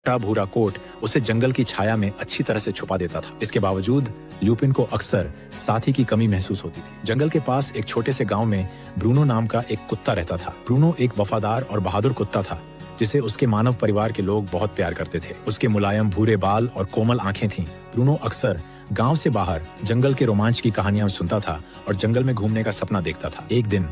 मोटा भूरा कोट उसे जंगल की छाया में अच्छी तरह से छुपा देता था। इसके बावजूद ल्यूपिन को अक्सर साथी की कमी महसूस होती थी। जंगल के पास एक छोटे से गांव में ब्रूनो नाम का एक कुत्ता रहता था। ब्रूनो एक वफादार और बहादुर कुत्ता था जिसे उसके मानव परिवार के लोग बहुत प्यार करते थे। उसके मुलायम भूरे बाल और कोमल आंखें थीं। ब्रूनो अक्सर गांव से बाहर जंगल के रोमांच की कहानियां सुनता था और जंगल में घूमने का सपना देखता था। एक दिन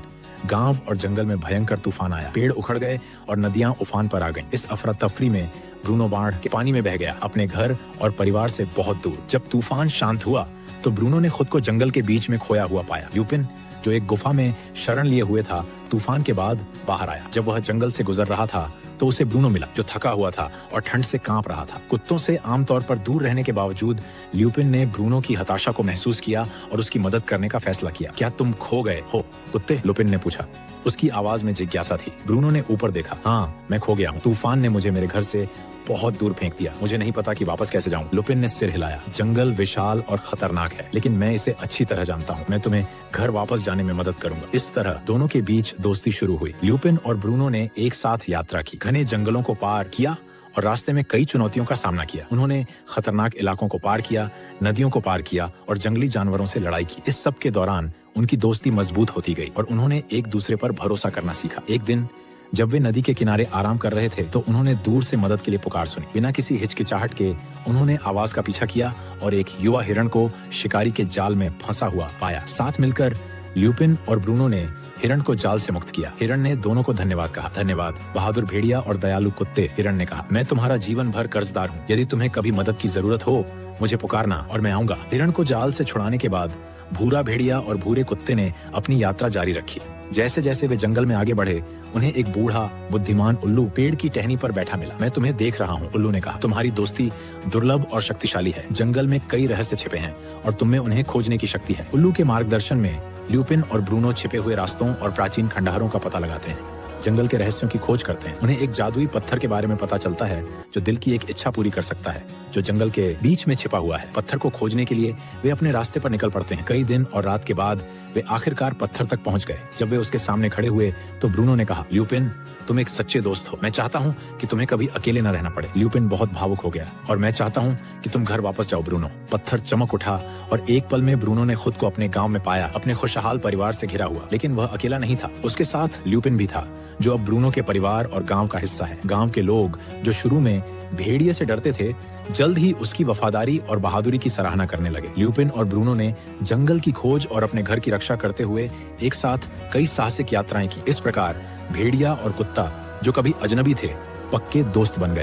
गांव और जंगल में भयंकर तूफान आया। पेड़ उखड़ गए और नदियां उफान पर आ गईं। इस अफरा तफरी में ब्रूनो बाढ़ के पानी में बह गया, अपने घर और परिवार से बहुत दूर। जब तूफान शांत हुआ तो ब्रूनो ने खुद को जंगल के बीच में खोया हुआ पाया। ल्यूपिन, जो एक गुफा में शरण लिए हुए था, तूफान के बाद बाहर आया। जब वह जंगल से गुजर रहा था तो उसे ब्रूनो मिला, जो थका हुआ था और ठंड से कांप रहा था। कुत्तों से आमतौर पर दूर रहने के बावजूद ल्यूपिन ने ब्रूनो की हताशा को महसूस किया और उसकी मदद करने का फैसला किया। क्या तुम खो गए हो कुत्ते? ल्यूपिन ने पूछा। उसकी आवाज में जिज्ञासा थी। ब्रूनो ने ऊपर देखा। हाँ, मैं खो गया हूँ। तूफान ने मुझे मेरे घर से बहुत दूर फेंक दिया। मुझे नहीं पता कि वापस कैसे जाऊं। ल्यूपिन ने सिर हिलाया। जंगल विशाल और खतरनाक है, लेकिन मैं इसे अच्छी तरह जानता हूं। मैं तुम्हें घर वापस जाने में मदद करूंगा। इस तरह दोनों के बीच दोस्ती शुरू हुई। ल्यूपिन और ब्रूनो ने एक साथ यात्रा की, घने जंगलों को पार किया और रास्ते में कई चुनौतियों का सामना किया। उन्होंने खतरनाक इलाकों को पार किया, नदियों को पार किया और जंगली जानवरों से लड़ाई की। इस सब के दौरान उनकी दोस्ती मजबूत होती गई और उन्होंने एक दूसरे पर भरोसा करना सीखा। एक दिन जब वे नदी के किनारे आराम कर रहे थे तो उन्होंने दूर से मदद के लिए पुकार सुनी। बिना किसी हिचकिचाहट के उन्होंने आवाज का पीछा किया और एक युवा हिरण को शिकारी के जाल में फंसा हुआ पाया। साथ मिलकर ल्यूपिन और ब्रूनो ने हिरण को जाल से मुक्त किया। हिरण ने दोनों को धन्यवाद कहा। धन्यवाद बहादुर भेड़िया और दयालु कुत्ते, हिरण ने कहा। मैं तुम्हारा जीवन भर कर्जदार हूँ। यदि तुम्हें कभी मदद की जरूरत हो मुझे पुकारना और मैं आऊंगा। हिरण को जाल से छुड़ाने के बाद भूरा भेड़िया और भूरे कुत्ते ने अपनी यात्रा जारी रखी। जैसे जैसे वे जंगल में आगे बढ़े उन्हें एक बूढ़ा बुद्धिमान उल्लू पेड़ की टहनी पर बैठा मिला। मैं तुम्हें देख रहा हूँ, उल्लू ने कहा। तुम्हारी दोस्ती दुर्लभ और शक्तिशाली है। जंगल में कई रहस्य छिपे हैं और तुम में उन्हें खोजने की शक्ति है। उल्लू के मार्गदर्शन में ल्यूपिन और ब्रूनो छिपे हुए रास्तों और प्राचीन खंडहरों का पता लगाते हैं, जंगल के रहस्यों की खोज करते हैं। उन्हें एक जादुई पत्थर के बारे में पता चलता है जो दिल की एक इच्छा पूरी कर सकता है, जो जंगल के बीच में छिपा हुआ है। पत्थर को खोजने के लिए वे अपने रास्ते पर निकल पड़ते हैं। कई दिन और रात के बाद वे आखिरकार पत्थर तक पहुंच गए। जब वे उसके सामने खड़े हुए तो ब्रूनो ने कहा, ल्यूपिन, तुम एक सच्चे दोस्त हो। मैं चाहता हूँ कि तुम्हें कभी अकेले न रहना पड़े। ल्यूपिन बहुत भावुक हो गया। और मैं चाहता हूँ कि तुम घर वापस जाओ, ब्रूनो। पत्थर चमक उठा और एक पल में ब्रूनो ने खुद को अपने गांव में पाया, अपने खुशहाल परिवार से घिरा हुआ। लेकिन वह अकेला नहीं था, उसके साथ ल्यूपिन भी था, जो अब ब्रूनो के परिवार और गांव का हिस्सा है। गांव के लोग, जो शुरू में भेड़िए से डरते थे, जल्द ही उसकी वफादारी और बहादुरी की सराहना करने लगे। ल्यूपिन और ब्रूनो ने जंगल की खोज और अपने घर की रक्षा करते हुए एक साथ कई साहसिक यात्राएं की। इस प्रकार भेड़िया और कुत्ता, जो कभी अजनबी थे, पक्के दोस्त बन गए।